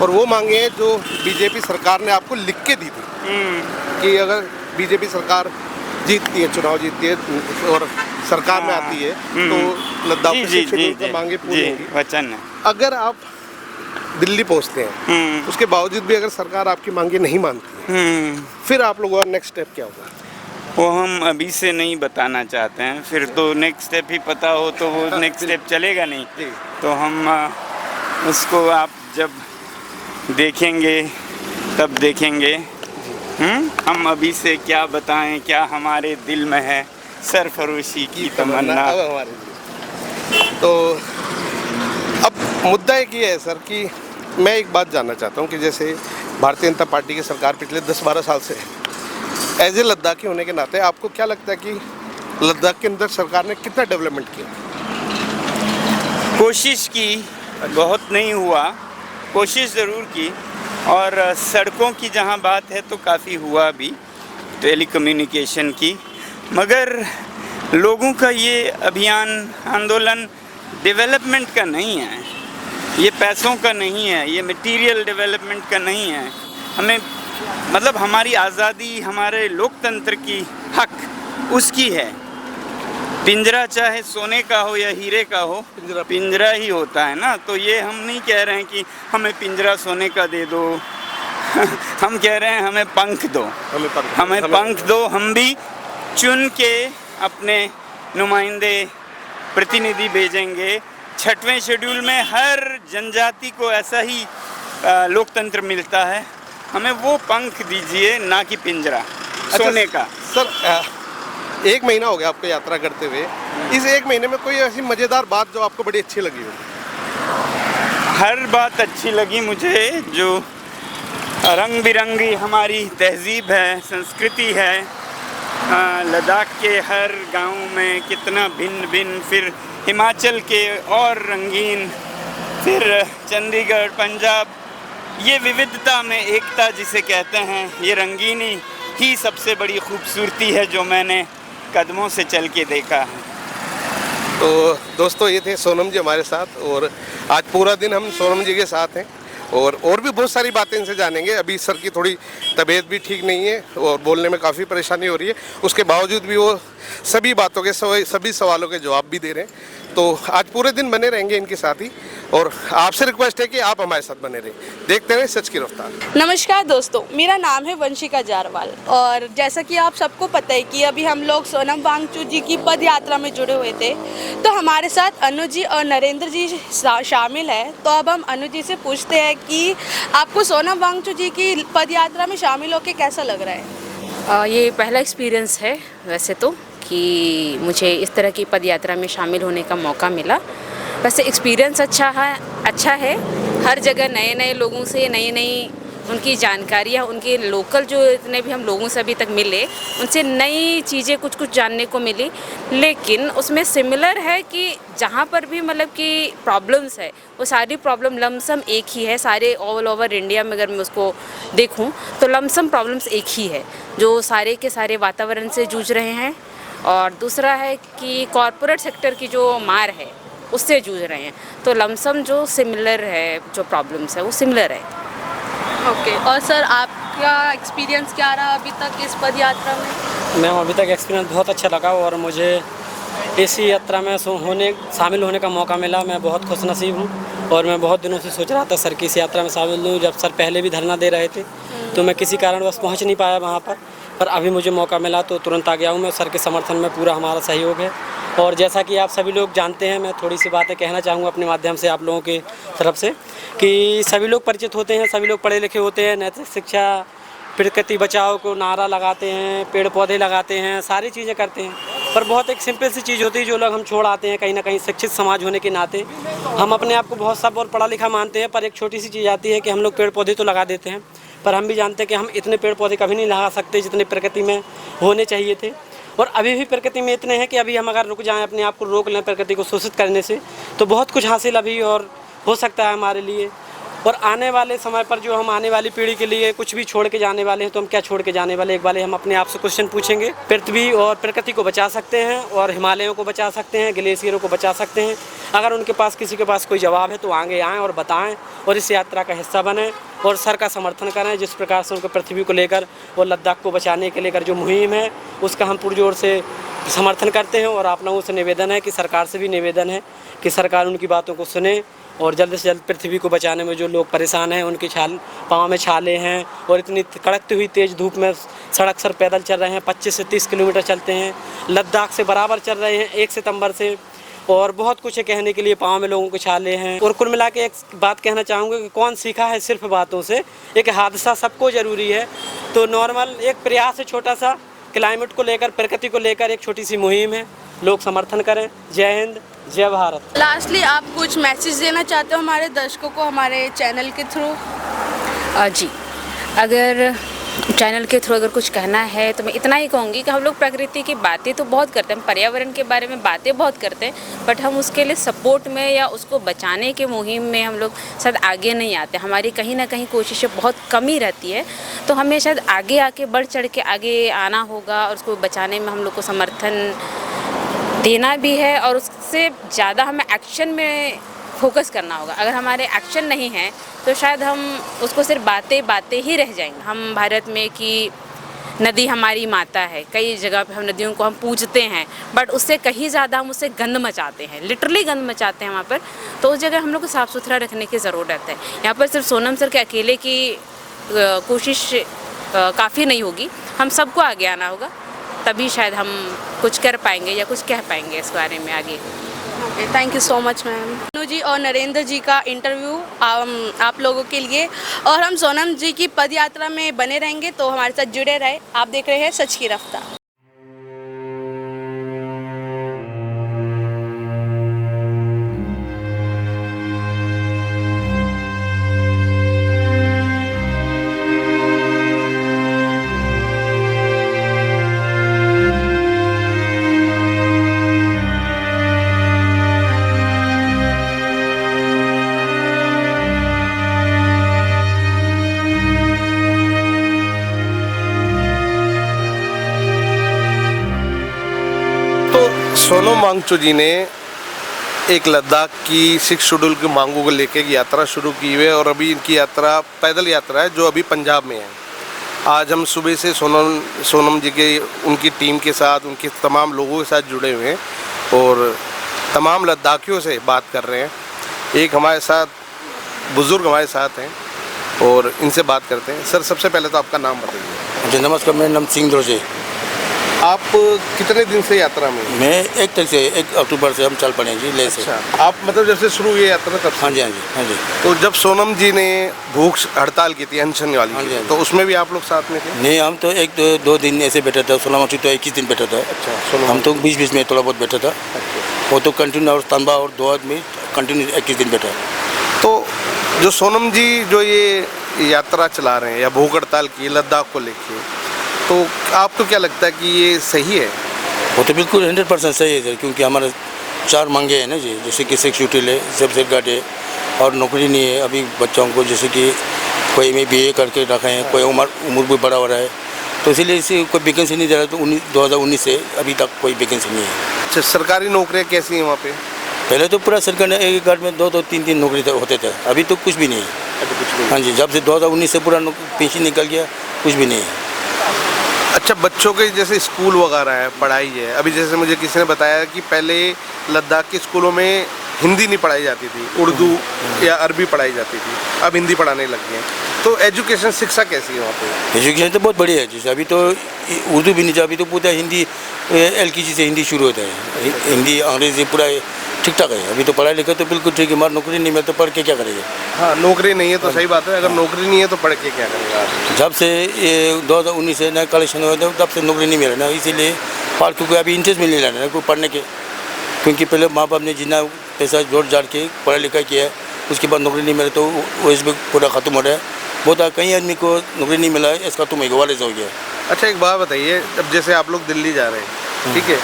Speaker 1: और वो मांगे हैं जो बीजेपी सरकार ने आपको लिख के दी थी कि अगर बीजेपी सरकार जीतती है, चुनाव जीतती है और सरकार में आती है तो लद्दाख की मांगे पूरी होंगी,
Speaker 5: वचन है।
Speaker 1: अगर आप दिल्ली पहुंचते हैं उसके बावजूद भी अगर सरकार आपकी मांगे नहीं मानती है, फिर आप लोगों का नेक्स्ट स्टेप क्या होगा?
Speaker 5: वो हम अभी से नहीं बताना चाहते हैं, फिर तो नेक्स्ट स्टेप ही पता हो तो वो नेक्स्ट स्टेप चलेगा नहीं। तो हम उसको आप जब देखेंगे तब देखेंगे। हम अभी से क्या बताएं, क्या हमारे दिल में है सरफरोशी की तमन्ना।
Speaker 1: अब हमारे लिए। तो अब मुद्दा एक ये है सर कि मैं एक बात जानना चाहता हूँ कि जैसे भारतीय जनता पार्टी की सरकार पिछले 10-12 साल से एज ए लद्दाखी होने के नाते आपको क्या लगता है कि लद्दाख के अंदर सरकार ने कितना डेवलपमेंट किया?
Speaker 5: कोशिश की, बहुत नहीं हुआ, कोशिश ज़रूर की। और सड़कों की जहाँ बात है तो काफ़ी हुआ भी, टेलीकम्युनिकेशन की। मगर लोगों का ये अभियान, आंदोलन डेवलपमेंट का नहीं है, ये पैसों का नहीं है, ये मटेरियल डेवलपमेंट का नहीं है। हमें मतलब हमारी आज़ादी, हमारे लोकतंत्र की हक उसकी है। पिंजरा चाहे सोने का हो या हीरे का हो, पिंजरा ही होता है ना। तो ये हम नहीं कह रहे हैं कि हमें पिंजरा सोने का दे दो हम कह रहे हैं हमें पंख दो, हमें पंख दो। हम भी चुन के अपने नुमाइंदे, प्रतिनिधि भेजेंगे। 6वें शेड्यूल में हर जनजाति को ऐसा ही लोकतंत्र मिलता है। हमें वो पंख दीजिए, ना कि पिंजरा सोने का।
Speaker 1: सर 1 महीना हो गया आपको यात्रा करते हुए, इस 1 महीने में कोई ऐसी मज़ेदार बात जो आपको बड़ी अच्छी लगी हो?
Speaker 5: हर बात अच्छी लगी मुझे। जो रंग बिरंगी हमारी तहजीब है, संस्कृति है, लद्दाख के हर गांव में कितना भिन्न भिन्न, फिर हिमाचल के और रंगीन, फिर चंडीगढ़, पंजाब, ये विविधता में एकता जिसे कहते हैं, ये रंगीनी ही सबसे बड़ी खूबसूरती है जो मैंने कदमों से चल के देखा है।
Speaker 1: तो दोस्तों ये थे सोनम जी हमारे साथ, और आज पूरा दिन हम सोनम जी के साथ हैं और भी बहुत सारी बातें इनसे जानेंगे। अभी सर की थोड़ी तबीयत भी ठीक नहीं है और बोलने में काफ़ी परेशानी हो रही है, उसके बावजूद भी वो सभी बातों के सभी सवालों के जवाब भी दे रहे हैं। तो आज पूरे दिन बने रहेंगे इनके साथ ही, और आपसे रिक्वेस्ट है कि आप हमारे साथ बने रहें। देखते रहें सच की रफ्तार।
Speaker 6: नमस्कार दोस्तों, मेरा नाम है वंशिका जारवाल, और जैसा कि आप सबको पता है कि अभी हम लोग सोनम वांगचुक जी की पद यात्रा में जुड़े हुए थे, तो हमारे साथ अनुज जी और नरेंद्र जी शामिल है। तो अब हम अनुज जी से पूछते हैं कि आपको सोनम वांगचुक जी की पद यात्रा में शामिल होकर कैसा लग रहा है?
Speaker 7: ये पहला एक्सपीरियंस है वैसे तो, कि मुझे इस तरह की पद यात्रा में शामिल होने का मौका मिला। वैसे एक्सपीरियंस अच्छा है। हर जगह नए नए लोगों से नई नई उनकी जानकारियाँ, उनके लोकल जो इतने भी हम लोगों से अभी तक मिले, उनसे नई चीज़ें कुछ अनजाने को मिली। लेकिन उसमें सिमिलर है कि जहाँ पर भी मतलब कि प्रॉब्लम्स है, वो सारी प्रॉब्लम लमसम एक ही है। सारे ऑल ओवर इंडिया में अगर मैं उसको देखूँ तो लमसम प्रॉब्लम्स एक ही है, जो सारे के सारे वातावरण से जूझ रहे हैं। और दूसरा है कि कॉरपोरेट सेक्टर की जो मार है उससे जूझ रहे हैं। तो लमसम जो सिमिलर है, जो प्रॉब्लम्स है वो सिमिलर है।
Speaker 6: ओके। और सर आपका एक्सपीरियंस क्या रहा अभी तक इस पद यात्रा में?
Speaker 8: मैम अभी तक एक्सपीरियंस बहुत अच्छा लगा, और मुझे इस यात्रा में शामिल होने का मौका मिला। मैं बहुत खुशनसीब हूँ, और मैं बहुत दिनों से सोच रहा था सर की इस यात्रा में शामिल हूँ। जब सर पहले भी धरना दे रहे थे तो मैं किसी कारणवश पहुँच नहीं पाया वहाँ पर अभी मुझे मौका मिला तो तुरंत आ गया हूँ मैं। सर के समर्थन में पूरा हमारा सहयोग है। और जैसा कि आप सभी लोग जानते हैं, मैं थोड़ी सी बातें कहना चाहूँगा अपने माध्यम से आप लोगों के तरफ से, कि सभी लोग परिचित होते हैं, सभी लोग पढ़े लिखे होते हैं, नैतिक शिक्षा, प्रकृति बचाओ को नारा लगाते हैं, पेड़ पौधे लगाते हैं, सारी चीज़ें करते हैं। पर बहुत एक सिंपल सी चीज़ होती है जो लोग हम छोड़ आते हैं। कहीं ना कहीं शिक्षित समाज होने के नाते हम अपने आप को बहुत सब और पढ़ा लिखा मानते हैं, पर एक छोटी सी चीज़ आती है कि हम लोग पेड़ पौधे तो लगा देते हैं, पर हम भी जानते हैं कि हम इतने पेड़ पौधे कभी नहीं लगा सकते जितने प्रकृति में होने चाहिए थे। और अभी भी प्रकृति में इतने हैं कि अभी हम अगर रुक जाएं, अपने आप को रोक लें प्रकृति को शोषित करने से, तो बहुत कुछ हासिल अभी और हो सकता है हमारे लिए। और आने वाले समय पर जो हम आने वाली पीढ़ी के लिए कुछ भी छोड़ के जाने वाले हैं, तो हम क्या छोड़ के जाने वाले, एक बार हम अपने आप से क्वेश्चन पूछेंगे। पृथ्वी और प्रकृति को बचा सकते हैं, और हिमालयों को बचा सकते हैं, ग्लेशियरों को बचा सकते हैं। अगर उनके पास किसी के पास कोई जवाब है तो आगे आएँ और बताएं, और इस यात्रा का हिस्सा बनें और सर का समर्थन करें। जिस प्रकार से उनको पृथ्वी को लेकर और लद्दाख को बचाने के लेकर जो मुहिम है, उसका हम पुरजोर से समर्थन करते हैं। और आप लोगों से निवेदन है कि सरकार से भी निवेदन है कि सरकार उनकी बातों को सुने, और जल्द से जल्द पृथ्वी को बचाने में जो लोग परेशान हैं, उनकी पाँव में छाले हैं और इतनी कड़कती हुई तेज़ धूप में सड़क पर पैदल चल रहे हैं, 25 से 30 किलोमीटर चलते हैं, लद्दाख से बराबर चल रहे हैं 1 सितंबर से। और बहुत कुछ है कहने के लिए, पाँव में लोगों के छाले हैं। और कुल मिला के एक बात कहना चाहूँगा कि कौन सीखा है सिर्फ बातों से, एक हादसा सबको ज़रूरी है। तो नॉर्मल एक प्रयास है छोटा सा, क्लाइमेट को लेकर, प्रकृति को लेकर एक छोटी सी मुहिम है, लोग समर्थन करें। जय हिंद, जय भारत।
Speaker 6: लास्टली आप कुछ मैसेज देना चाहते हो हमारे दर्शकों को हमारे चैनल के थ्रू?
Speaker 7: जी, अगर चैनल के थ्रू अगर कुछ कहना है तो मैं इतना ही कहूँगी कि हम लोग प्रकृति की बातें तो बहुत करते हैं, पर्यावरण के बारे में बातें बहुत करते हैं, बट हम उसके लिए सपोर्ट में या उसको बचाने के मुहिम में हम लोग शायद आगे नहीं आते। हमारी कहीं ना कहीं कोशिशें बहुत कमी रहती है, तो हमें शायद आगे आके बढ़ चढ़ के आगे आना होगा और उसको बचाने में हम लोग को समर्थन देना भी है, और उससे ज़्यादा हमें एक्शन में फोकस करना होगा। अगर हमारे एक्शन नहीं है तो शायद हम उसको सिर्फ बातें ही रह जाएंगे। हम भारत में कि नदी हमारी माता है, कई जगह पे हम नदियों को हम पूजते हैं, बट उससे कहीं ज़्यादा हम उससे गंद मचाते हैं, लिटरली गंद मचाते हैं वहाँ पर। तो उस जगह हम लोग को साफ़ सुथरा रखने की ज़रूरत है। यहाँ पर सिर्फ सोनम सर के अकेले की कोशिश काफ़ी नहीं होगी, हम सबको आगे आना होगा, तभी शायद हम कुछ कर पाएंगे या कुछ कह पाएंगे इस बारे में आगे।
Speaker 6: Okay, thank you so much ma'am. Anu ji और नरेंद्र जी का इंटरव्यू आप लोगों के लिए, और हम सोनम जी की पद यात्रा में बने रहेंगे, तो हमारे साथ जुड़े रहे। आप देख रहे हैं सच की रफ्तार।
Speaker 1: सोनम वांगचुक जी ने एक लद्दाख की 6 शेड्यूल की मांगों को लेकर एक यात्रा शुरू की हुई है, और अभी इनकी यात्रा पैदल यात्रा है जो अभी पंजाब में है। आज हम सुबह से सोनम जी के उनकी टीम के साथ, उनके तमाम लोगों के साथ जुड़े हुए हैं और तमाम लद्दाखियों से बात कर रहे हैं। एक हमारे साथ बुज़ुर्ग हमारे साथ हैं और इनसे बात करते हैं। सर, सबसे पहले तो आपका नाम बताइए।
Speaker 9: जी नमस्कार, मेरा नाम सिंह द्रोजे।
Speaker 1: आप कितने दिन से यात्रा में?
Speaker 9: मैं 1 अक्टूबर से हम चल पड़े जी ले से।
Speaker 1: अच्छा, आप मतलब जब से शुरू हुई यात्रा तब से?
Speaker 9: हाँ जी, हाँ जी, हाँ जी।
Speaker 1: तो जब सोनम जी ने भूख हड़ताल की थी, अनशन वाली,
Speaker 9: हाँ जी, हाँ जी।
Speaker 1: तो उसमें भी आप लोग साथ में थे?
Speaker 9: नहीं, हम तो 1-2 दिन ऐसे बैठा था। सोनम वांगचुक तो 21 दिन बैठा था।
Speaker 1: अच्छा,
Speaker 9: हम तो बीच में थोड़ा बहुत बैठा था। वो तो कंटिन्यू, और तनबा और दोआब में कंटिन्यू 21 दिन बैठा।
Speaker 1: तो जो सोनम जी जो ये यात्रा चला रहे हैं या भूख हड़ताल की लद्दाख को लेके, तो आपको क्या लगता है कि ये सही है?
Speaker 9: वो तो बिल्कुल 100% सही है सर, क्योंकि हमारे 4 मांगे हैं ना जी, जैसे कि शेड्यूल है, सबसे गार्ड है, और नौकरी नहीं है अभी बच्चों को, जैसे कि कोई में BA करके रखे हैं, कोई उम्र भी बड़ा हो रहा है, तो इसीलिए इसे कोई वैकेंसी नहीं दे रहा। तो 2019 से अभी तक कोई वैकेंसी नहीं है।
Speaker 1: अच्छा, सरकारी नौकरियाँ कैसी हैं वहाँ पे?
Speaker 9: पहले तो पूरा सरकार ने एक गार्ड में 2-2, 3-3 नौकरी होते थे, अभी तो कुछ भी नहीं है।
Speaker 1: अभी कुछ नहीं।
Speaker 9: हाँ जी, जब से 2019 से पूरा पेंशन निकल गया, कुछ भी नहीं है।
Speaker 1: अच्छा, बच्चों के जैसे स्कूल वगैरह है, पढ़ाई है, अभी जैसे मुझे किसी ने बताया कि पहले लद्दाख के स्कूलों में हिंदी नहीं पढ़ाई जाती थी, उर्दू या अरबी पढ़ाई जाती थी, अब हिंदी पढ़ाने लग गए हैं। तो एजुकेशन, शिक्षा कैसी है वहाँ पे?
Speaker 9: एजुकेशन तो बहुत बढ़िया है, जैसे अभी तो उर्दू भी नहीं, अभी तो पूरा हिंदी, LKG से हिंदी शुरू होता है, हिंदी अंग्रेजी पूरा ठीक ठाक है। अभी तो पढ़ाई लिखा तो बिल्कुल ठीक है, हमारी नौकरी नहीं मिलती तो पढ़ के क्या करेंगे?
Speaker 1: हाँ, नौकरी नहीं है तो सही बात है, अगर नौकरी नहीं है तो पढ़ के क्या करेगा?
Speaker 9: जब से ये 2019 से नया कलेक्शन हुआ था, तब से नौकरी नहीं मिल रहा ना, इसीलिए फालतू को अभी इंटरेस्ट भी नहीं लेना कोई पढ़ने के, क्योंकि पहले माँ बाप ने जितना पैसा जोड़ जाड़ के पढ़ाई लिखाई किया है, उसके बाद नौकरी नहीं मिला तो वो इसमें पूरा ख़त्म हो रहा है। बहुत कई आदमी को नौकरी नहीं मिला है, इसका तुम वाले हो गया।
Speaker 1: अच्छा, एक बात बताइए, अब जैसे आप लोग दिल्ली जा रहे हैं, ठीक है,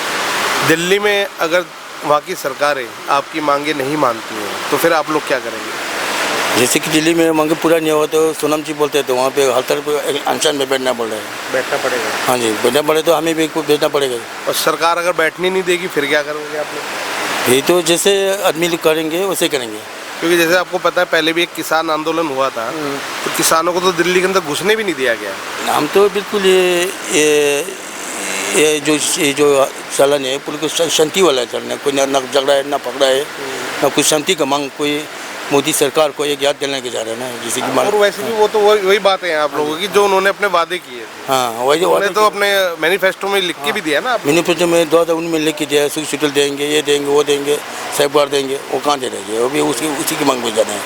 Speaker 1: दिल्ली में अगर वहाँ की सरकारें आपकी मांगे नहीं मानती हैं तो फिर आप लोग क्या करेंगे?
Speaker 9: जैसे कि दिल्ली में मांगे पूरा नहीं हुआ तो सोनम जी बोलते हैं, तो वहाँ पे हर तरफ अनशन में बैठना पड़ रहा है।
Speaker 1: बैठना पड़ेगा?
Speaker 9: हाँ जी, बैठना पड़े तो हमें भी कुछ बैठना पड़ेगा।
Speaker 1: और सरकार अगर बैठने नहीं देगी फिर क्या करोगे आप लोग?
Speaker 9: ये तो जैसे आदमी लोग करेंगे वैसे करेंगे,
Speaker 1: क्योंकि जैसे आपको पता है पहले भी एक किसान आंदोलन हुआ था, तो किसानों को तो दिल्ली के अंदर घुसने भी नहीं दिया गया।
Speaker 9: हम तो बिल्कुल ये जो चलन है पूरी शांति वाला चलन है, कोई ना झगड़ा है ना पकड़ा है, ना कुछ शांति का मांग, कोई मोदी सरकार को एक याद दिलाने के जा रहे हैं ना, जैसे कि
Speaker 1: और वैसे भी वो तो वही बातें हैं आप लोगों की जो उन्होंने अपने वादे किए थे।
Speaker 9: हाँ वही जो
Speaker 1: उन्होंने तो अपने मैनिफेस्टो में लिख के भी दिया ना।
Speaker 9: मैनिफेस्टो में 2019 में लिख के दिया, सुख सुटल देंगे, ये देंगे, वो देंगे, सेफगार्ड देंगे, वो कहाँ दे रहे हैं, वो भी उसी की मांग में जा रहे हैं।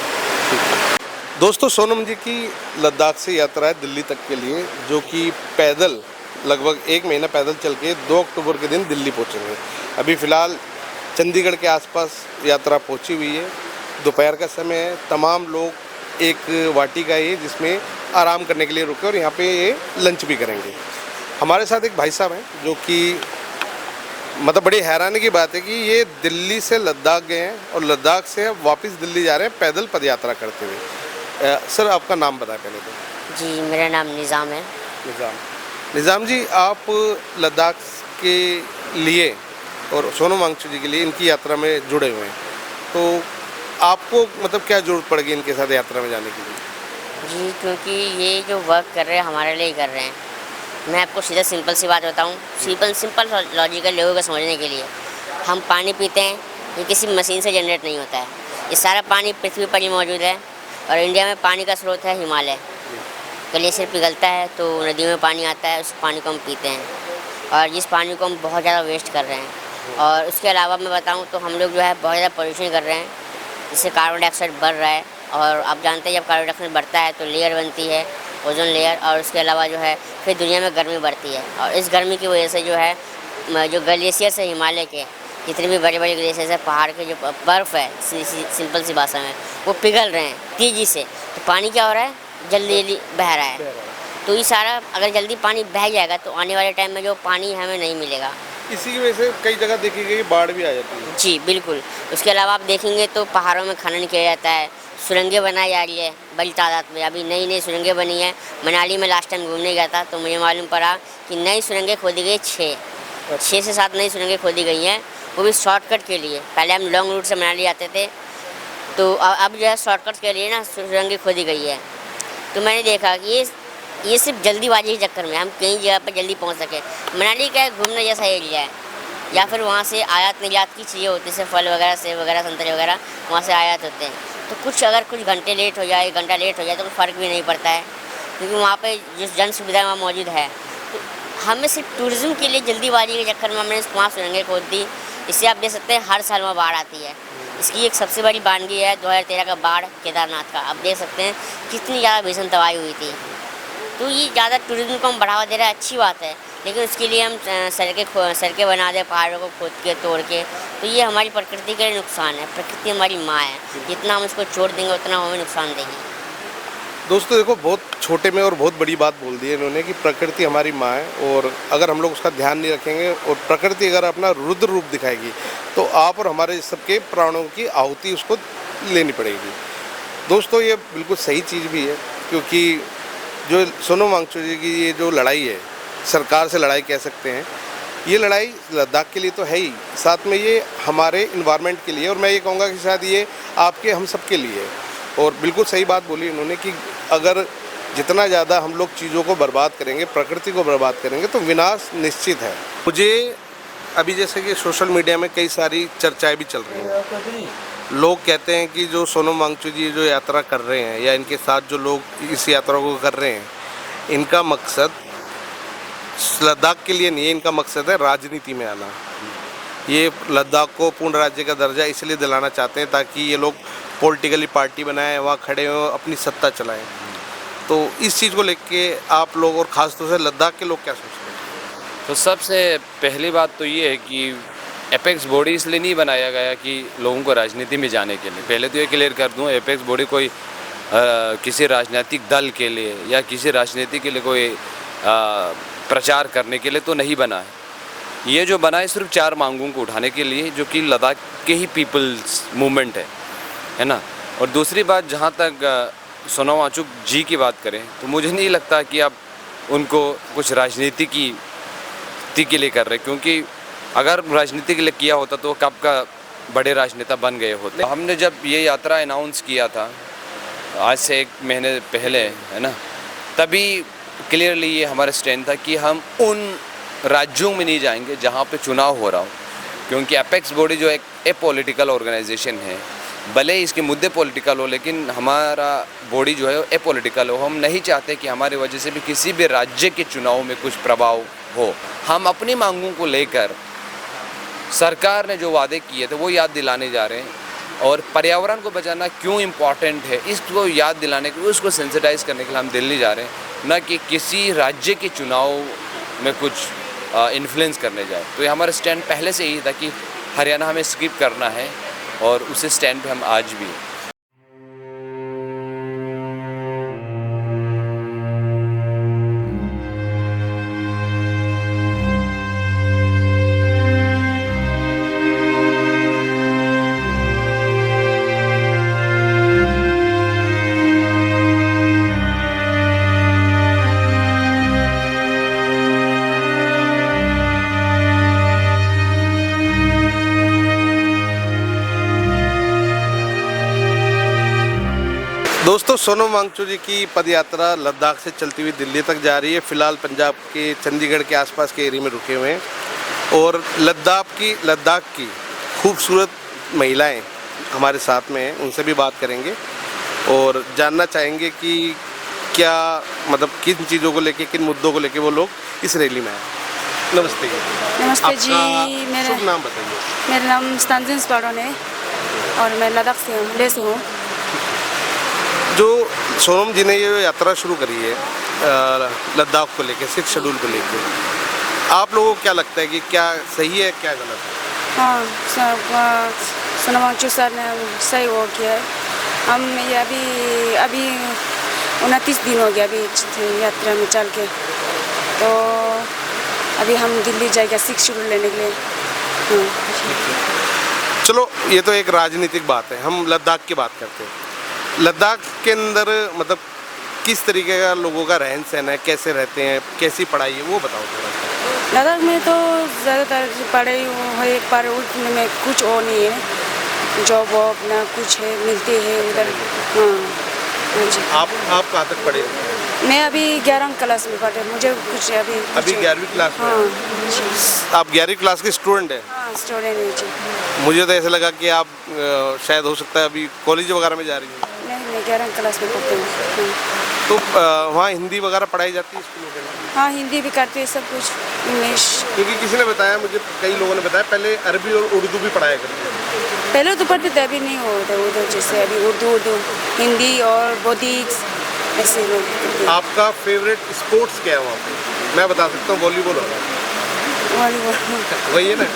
Speaker 1: दोस्तों सोनम जी की लद्दाख से यात्रा है दिल्ली तक के लिए, जो कि पैदल लगभग 1 महीना पैदल चल के 2 अक्टूबर के दिन दिल्ली पहुंचेंगे। अभी फ़िलहाल चंडीगढ़ के आसपास यात्रा पहुंची हुई है, दोपहर का समय है, तमाम लोग एक वाटिका है जिसमें आराम करने के लिए रुके और यहाँ पे ये लंच भी करेंगे। हमारे साथ एक भाई साहब हैं जो कि मतलब बड़ी हैरानी की बात है कि ये दिल्ली से लद्दाख गए हैं और लद्दाख से अब वापस दिल्ली जा रहे हैं पैदल पद यात्रा करते हुए। सर आपका नाम बताएं पहले तो।
Speaker 10: जी मेरा नाम निज़ाम है।
Speaker 1: निज़ाम जी, आप लद्दाख के लिए और सोनम वांगचुक जी के लिए इनकी यात्रा में जुड़े हुए हैं, तो आपको मतलब क्या ज़रूरत पड़ेगी इनके साथ यात्रा में जाने के लिए?
Speaker 10: जी क्योंकि ये जो वर्क कर रहे हैं हमारे लिए ही कर रहे हैं। मैं आपको सीधा सिंपल सी बात बताऊं, सिंपल लॉजिकल लोगों को समझने के लिए, हम पानी पीते हैं, ये किसी मशीन से जनरेट नहीं होता है। ये सारा पानी पृथ्वी पर ही मौजूद है और इंडिया में पानी का स्रोत है हिमालय। ग्लेशियर पिघलता है तो नदियों में पानी आता है, उस पानी को हम पीते हैं और जिस पानी को हम बहुत ज़्यादा वेस्ट कर रहे हैं। और उसके अलावा मैं बताऊँ तो हम लोग जो है बहुत ज़्यादा पोल्यूशन कर रहे हैं, जिससे कार्बन डाइऑक्साइड बढ़ रहा है। और आप जानते हैं जब कार्बन डाइऑक्साइड बढ़ता है तो लेयर बनती है, ओजोन लेयर, और उसके अलावा जो है फिर दुनिया में गर्मी बढ़ती है। और इस गर्मी की वजह से जो है जो ग्लेशियर्स है हिमालय के, जितने भी बड़े बड़े ग्लेशियर्स है, पहाड़ के जो बर्फ़ है, सिंपल सी भाषा में, वो पिघल रहे हैं तेज़ी से। तो पानी क्या हो रहा है, जल्दी बह रहा है। तो ये सारा अगर जल्दी पानी बह जाएगा तो आने वाले टाइम में जो पानी हमें नहीं मिलेगा।
Speaker 1: इसी की वजह से कई जगह देखी गई बाढ़ भी आ जाती है।
Speaker 10: जी बिल्कुल। उसके अलावा आप देखेंगे तो पहाड़ों में खनन किया जाता है, सुरंगें बनाई जा रही है बड़ी तादाद में। अभी नई नई सुरंगें बनी हैं। मनाली में लास्ट टाइम घूमने गया था तो मुझे मालूम पड़ा कि नई सुरंगें खोदी गई 6 से 7 नई सुरंगें खोदी गई हैं, वो भी शॉर्टकट के लिए। पहले हम लॉन्ग रूट से मनाली आते थे, तो अब जो है शॉर्टकट के लिए ना सुरंगें खोदी गई है। तो मैंने देखा कि ये सिर्फ जल्दीबाजी के चक्कर में हम कहीं जगह पर जल्दी पहुंच सके। मनाली का घूमने जैसा एरिया है, या फिर वहाँ से आयात निर्यात की चीज़ें होती हैं, फल वगैरह, सेब वगैरह, संतरे वगैरह वहाँ से आयात होते हैं। तो कुछ घंटे लेट हो जाए, 1 घंटा लेट हो जाए तो कोई फ़र्क भी नहीं पड़ता है, क्योंकि वहाँ पे जो जन सुविधा वहाँ मौजूद है। तो हमें सिर्फ टूरिज़्म के लिए जल्दीबाजी के चक्कर में हमने वहाँ सुरंगें खोद दी। इससे आप देख सकते हैं हर साल वहाँ बाढ़ आती है। इसकी एक सबसे बड़ी बानगी है 2013 का बाढ़ केदारनाथ का। आप देख सकते हैं कितनी ज़्यादा भीषण तबाही हुई थी। तो ये ज़्यादा टूरिज़्म को हम बढ़ावा दे रहे हैं, अच्छी बात है, लेकिन उसके लिए हम सड़कें बना दें पहाड़ों को खोद के, तोड़ के, तो ये हमारी प्रकृति के लिए नुकसान है। प्रकृति हमारी माँ है, जितना हम इसको छोड़ देंगे उतना हमें नुकसान देगी।
Speaker 1: दोस्तों देखो, बहुत छोटे में और बहुत बड़ी बात बोल दी है इन्होंने कि प्रकृति हमारी माँ है, और अगर हम लोग उसका ध्यान नहीं रखेंगे और प्रकृति अगर अपना रुद्र रूप दिखाएगी तो आप और हमारे सबके प्राणों की आहुति उसको लेनी पड़ेगी। दोस्तों ये बिल्कुल सही चीज़ भी है, क्योंकि जो सोनम वांगचुक जी की ये जो लड़ाई है, सरकार से लड़ाई कह सकते हैं, ये लड़ाई लद्दाख के लिए तो है ही, साथ में ये हमारे इन्वायरमेंट के लिए, और मैं ये कहूँगा कि शायद ये आपके हम सब के लिए है। और बिल्कुल सही बात बोली उन्होंने कि अगर जितना ज़्यादा हम लोग चीज़ों को बर्बाद करेंगे, प्रकृति को बर्बाद करेंगे, तो विनाश निश्चित है। मुझे अभी जैसे कि सोशल मीडिया में कई सारी चर्चाएं भी चल रही हैं। लोग कहते हैं कि जो सोनम वांगचुक जी जो यात्रा कर रहे हैं या इनके साथ जो लोग इस यात्रा को कर रहे हैं, इनका मकसद लद्दाख के लिए नहीं है, इनका मकसद है राजनीति में आना। ये लद्दाख को पूर्ण राज्य का दर्जा इसलिए दिलाना चाहते हैं ताकि ये लोग पॉलिटिकली पार्टी बनाएं, वहाँ खड़े हों, अपनी सत्ता चलाएं। तो इस चीज़ को लेके आप लोग और ख़ास तौर से लद्दाख के लोग क्या सोचते हैं?
Speaker 3: तो सबसे पहली बात तो ये है कि एपेक्स बॉडी इसलिए नहीं बनाया गया कि लोगों को राजनीति में जाने के लिए। पहले तो ये क्लियर कर दूँ, एपेक्स बॉडी कोई किसी राजनीतिक दल के लिए या किसी राजनीति के लिए कोई प्रचार करने के लिए तो नहीं बना है। ये जो बना है सिर्फ 4 मांगों को उठाने के लिए, जो कि लद्दाख के ही पीपल्स मूवमेंट है ना। और दूसरी बात, जहाँ तक सोनम वांगचुक जी की बात करें तो मुझे नहीं लगता कि आप उनको कुछ राजनीति के लिए कर रहे, क्योंकि अगर राजनीति के लिए किया होता तो कब का बड़े राजनेता बन गए होते। हमने जब ये यात्रा अनाउंस किया था आज से 1 महीने पहले, है ना, तभी क्लियरली ये हमारा स्टैंड था कि हम उन राज्यों में नहीं जाएंगे जहाँ पे चुनाव हो रहा हो, क्योंकि एपेक्स बॉडी जो एक पॉलिटिकल ऑर्गेनाइजेशन है, भले इसके मुद्दे पॉलिटिकल हो, लेकिन हमारा बॉडी जो है ए पॉलिटिकल हो। हम नहीं चाहते कि हमारी वजह से भी किसी भी राज्य के चुनाव में कुछ प्रभाव हो। हम अपनी मांगों को लेकर सरकार ने जो वादे किए थे वो याद दिलाने जा रहे हैं, और पर्यावरण को बचाना क्यों इम्पॉर्टेंट है इसको याद दिलाने के लिए, उसको सेंसिटाइज करने के लिए हम दिल्ली जा रहे हैं, न कि किसी राज्य के चुनाव में कुछ इन्फ्लुएंस करने जाए। तो ये हमारा स्टैंड पहले से ही था कि हरियाणा हमें स्किप करना है, और उसी स्टैंड पे हम आज भी हैं।
Speaker 1: दोस्तों, सोनम वांगचुक जी की पद यात्रा लद्दाख से चलती हुई दिल्ली तक जा रही है। फ़िलहाल पंजाब के चंडीगढ़ के आसपास के एरिया में रुके हुए हैं, और लद्दाख की खूबसूरत महिलाएं हमारे साथ में हैं। उनसे भी बात करेंगे और जानना चाहेंगे कि क्या मतलब किन चीज़ों को लेके, किन मुद्दों को लेके वो लोग इस रैली में आए। नमस्ते
Speaker 11: नमस्ते जी,
Speaker 1: आपका शुभ नाम बताइए।
Speaker 11: मेरा नाम स्तांजिन स्पाडोन है और मैं लद्दाख से हूँ, लेह से हूँ।
Speaker 1: जो सोनम जी ने ये यात्रा शुरू करी है लद्दाख को लेके, 6 शेड्यूल को लेके, आप लोगों को क्या लगता है कि क्या सही है, क्या गलत है?
Speaker 11: हाँ, सोनम वांगचुक सर ने सही वो किया है। हम ये अभी 29 दिन हो गया अभी यात्रा में चल के, तो अभी हम दिल्ली जाएगा 6 शेड्यूल लेने के लिए।
Speaker 1: चलो, ये तो एक राजनीतिक बात है, हम लद्दाख की बात करते हैं। लद्दाख के अंदर मतलब किस तरीके का लोगों का रहन सहन है, कैसे रहते हैं, कैसी पढ़ाई है, वो बताओ थोड़ा।
Speaker 11: लद्दाख में तो ज़्यादातर पढ़ाई है, पर उसमें कुछ और नहीं है, जॉब वॉब ना कुछ है मिलती है उधर। हाँ जी।
Speaker 1: आप कहाँ तक पढ़े?
Speaker 11: मैं अभी 11वीं क्लास में पढ़े, मुझे कुछ अभी
Speaker 1: 11वीं क्लास में?
Speaker 11: हाँ।
Speaker 1: आप 11वीं क्लास के स्टूडेंट हैं?
Speaker 11: हाँ, स्टूडेंट है जी।
Speaker 1: मुझे तो ऐसा लगा कि आप शायद हो सकता है अभी कॉलेज वगैरह में जा रही हैं।
Speaker 11: नहीं, मैं 11वीं क्लास में पढ़ती हूँ।
Speaker 1: तो वहाँ हिंदी वगैरह पढ़ाई जाती है स्कूलों के में?
Speaker 11: हाँ, हिंदी भी करते हैं, सब कुछ, इंग्लिश।
Speaker 1: क्योंकि किसी ने बताया मुझे, कई लोगों ने बताया पहले अरबी और उर्दू भी पढ़ाया करते थे।
Speaker 11: पहले तो पढ़ते थे, अभी नहीं होता उधर, जैसे अभी उर्दू हिंदी और बौद्धिक ऐसे लोग।
Speaker 1: आपका फेवरेट स्पोर्ट्स क्या है वहाँ पे? मैं बता सकता हूँ, वॉलीबॉल होगा।
Speaker 11: वॉलीबॉल
Speaker 1: वही है ना?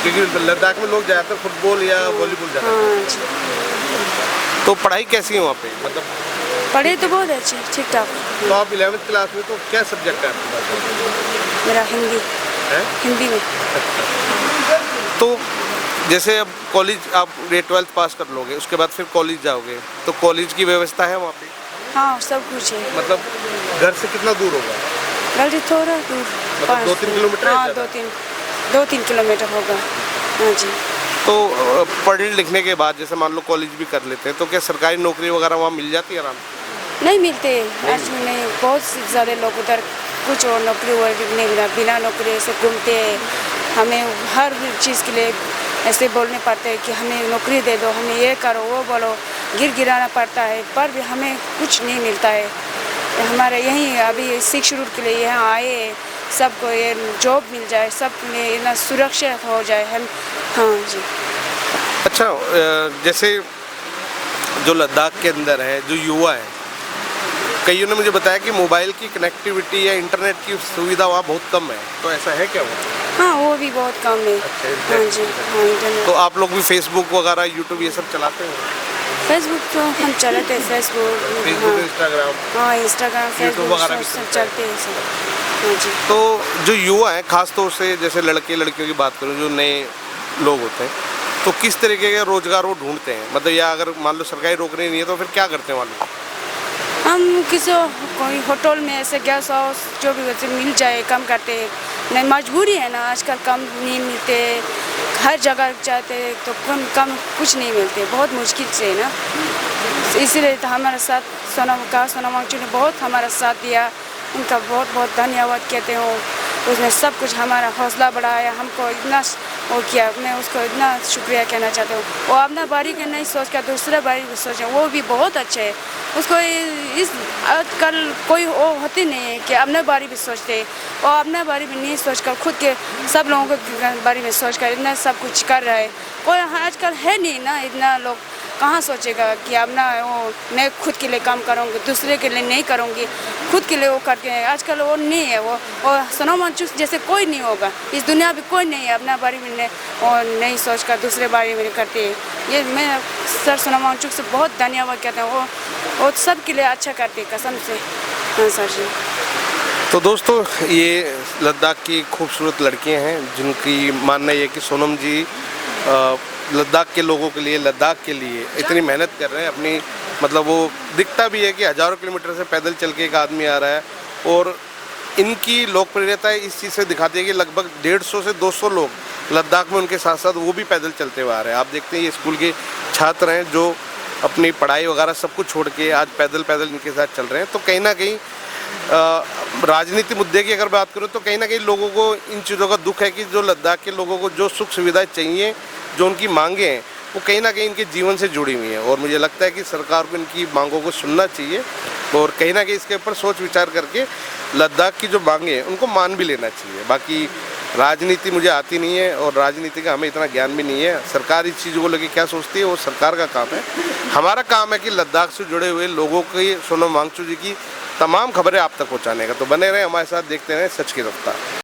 Speaker 1: क्योंकि लद्दाख में लोग ज़्यादातर फुटबॉल या वॉलीबॉल ज़्यादा।
Speaker 11: हाँ।
Speaker 1: तो पढ़ाई कैसी है वहाँ पे, मतलब?
Speaker 11: पढ़े तो बहुत अच्छी, ठीक ठाक।
Speaker 1: तो आप 11वीं क्लास में, तो क्या सब्जेक्ट है आपके पास?
Speaker 11: मेरा हिंदी
Speaker 1: है?
Speaker 11: हिंदी में।
Speaker 1: तो जैसे अब कॉलेज आप ग्रेड 12 पास कर लोगे, उसके बाद फिर कॉलेज जाओगे, तो कॉलेज की व्यवस्था है वहाँ पे?
Speaker 11: हाँ, सब कुछ है।
Speaker 1: मतलब घर से कितना दूर होगा?
Speaker 11: घर से थोड़ा दूर,
Speaker 1: मतलब 2-3 किलोमीटर?
Speaker 11: हाँ, 2-3 किलोमीटर होगा। हाँ जी।
Speaker 1: तो पढ़ने लिखने के बाद जैसे मान लो कॉलेज भी कर लेते हैं, तो क्या सरकारी नौकरी वगैरह वहाँ मिल जाती है आराम से?
Speaker 11: नहीं मिलते आज नहीं, बहुत ज़्यादा लोग उधर कुछ और नौकरी वगैरह नहीं मिला, बिना नौकरी से घूमते हैं। हमें हर चीज़ के लिए ऐसे बोलने पड़ते हैं कि हमें नौकरी दे दो, हमें ये करो वो बोलो, गिराना पड़ता है, पर भी हमें कुछ नहीं मिलता है। हमारे यहीं अभी 6 शेड्यूल के लिए यहाँ आए, सबको ये जॉब मिल जाए, सब में ना सुरक्षा हो जाए हम। हाँ जी।
Speaker 1: अच्छा, जैसे जो लद्दाख के अंदर है, जो युवा है, कईयों ने मुझे बताया कि मोबाइल की कनेक्टिविटी या इंटरनेट की सुविधा वहाँ बहुत कम है, तो ऐसा है क्या वो?
Speaker 11: हाँ, वो भी बहुत कम है।
Speaker 1: अच्छा,
Speaker 11: हाँ जी। हाँ, इंटरनेट।
Speaker 1: तो आप लोग भी फेसबुक वगैरह, यूट्यूब ये सब चलाते हैं?
Speaker 11: फेसबुक तो हम चलाते हैं, फेसबुक,
Speaker 1: इंस्टाग्राम।
Speaker 11: हाँ, इंस्टाग्राम, फेसबुक
Speaker 1: वगैरह भी
Speaker 11: सब चलते हैं सब। हाँ जी।
Speaker 1: तो जो युवा हैं, खास तौर से जैसे लड़के लड़कियों की बात करूँ, जो नए लोग होते हैं, तो किस तरीके के रोजगार वो ढूंढते हैं? मतलब या अगर मान लो सरकारी नौकरी नहीं है तो फिर क्या करते हैं वाले?
Speaker 11: हम किसी कोई होटल में ऐसे गेस्ट हाउस जो भी वैसे मिल जाए काम करते हैं। नहीं, मजबूरी है ना, आजकल कम नहीं मिलते, हर जगह जाते तो कम कुछ नहीं मिलते, बहुत मुश्किल से है ना। इसीलिए तो हमारे साथ सोनम वांगचुक ने बहुत हमारा साथ दिया, उनका बहुत बहुत धन्यवाद कहते हो। उसने सब कुछ हमारा हौसला बढ़ाया, हमको इतना वो किया, मैं उसको इतना शुक्रिया कहना चाहता हूँ। वो अपना बारी का नहीं सोच कर दूसरा बारी को सोचे, वो भी बहुत अच्छा है। उसको इस आजकल कोई वो होती नहीं है कि अपना बारी भी सोचते, वो अपना बारी भी नहीं सोच कर खुद के सब लोगों के बारे में सोच कर इतना सब कुछ कर रहा है। कोई आजकल है नहीं ना, इतना लोग कहाँ सोचेगा कि अपना वो मैं खुद के लिए काम करूँगी, दूसरे के लिए नहीं करूँगी, खुद के लिए वो करके। आजकल वो नहीं है, वो सोनम वांगचुक जैसे कोई नहीं होगा इस दुनिया में, कोई नहीं है अपना बारे में और नहीं सोच कर दूसरे बारे में करते हैं। ये मैं सर सोनम वांगचुक से बहुत धन्यवाद कहता हूँ, वो सब के लिए अच्छा करते हैं कसम से। हाँ सर जी।
Speaker 1: तो दोस्तों ये लद्दाख की खूबसूरत लड़कियां हैं जिनकी मानना ये है कि सोनम जी लद्दाख के लोगों के लिए, लद्दाख के लिए इतनी मेहनत कर रहे हैं अपनी, मतलब वो दिखता भी है कि हज़ारों किलोमीटर से पैदल चल के एक आदमी आ रहा है। और इनकी लोकप्रियता इस चीज़ से दिखाती है कि लगभग 150 से 200 लोग लद्दाख में उनके साथ साथ वो भी पैदल चलते हुए आ रहे हैं। आप देखते हैं ये स्कूल के छात्र हैं जो अपनी पढ़ाई वगैरह सब कुछ छोड़ के आज पैदल इनके साथ चल रहे हैं। तो कहीं ना कहीं राजनीति मुद्दे की अगर बात करूँ तो कहीं ना कहीं लोगों को इन चीज़ों का दुख है कि जो लद्दाख के लोगों को जो सुख सुविधाएं चाहिए, जो उनकी मांगे हैं, वो कहीं ना कहीं इनके जीवन से जुड़ी हुई हैं। और मुझे लगता है कि सरकार को इनकी मांगों को सुनना चाहिए और कहीं ना कहीं इसके ऊपर सोच विचार करके लद्दाख की जो मांगे हैं उनको मान भी लेना चाहिए। बाकी राजनीति मुझे आती नहीं है और राजनीति का हमें इतना ज्ञान भी नहीं है। सरकार इस चीज़ को लेकर क्या सोचती है वो सरकार का काम है। हमारा काम है कि लद्दाख से जुड़े हुए लोगों की, सोनम वांगचुक जी की तमाम खबरें आप तक पहुंचाने का। तो बने रहें हमारे साथ, देखते रहें सच की रफ्तार।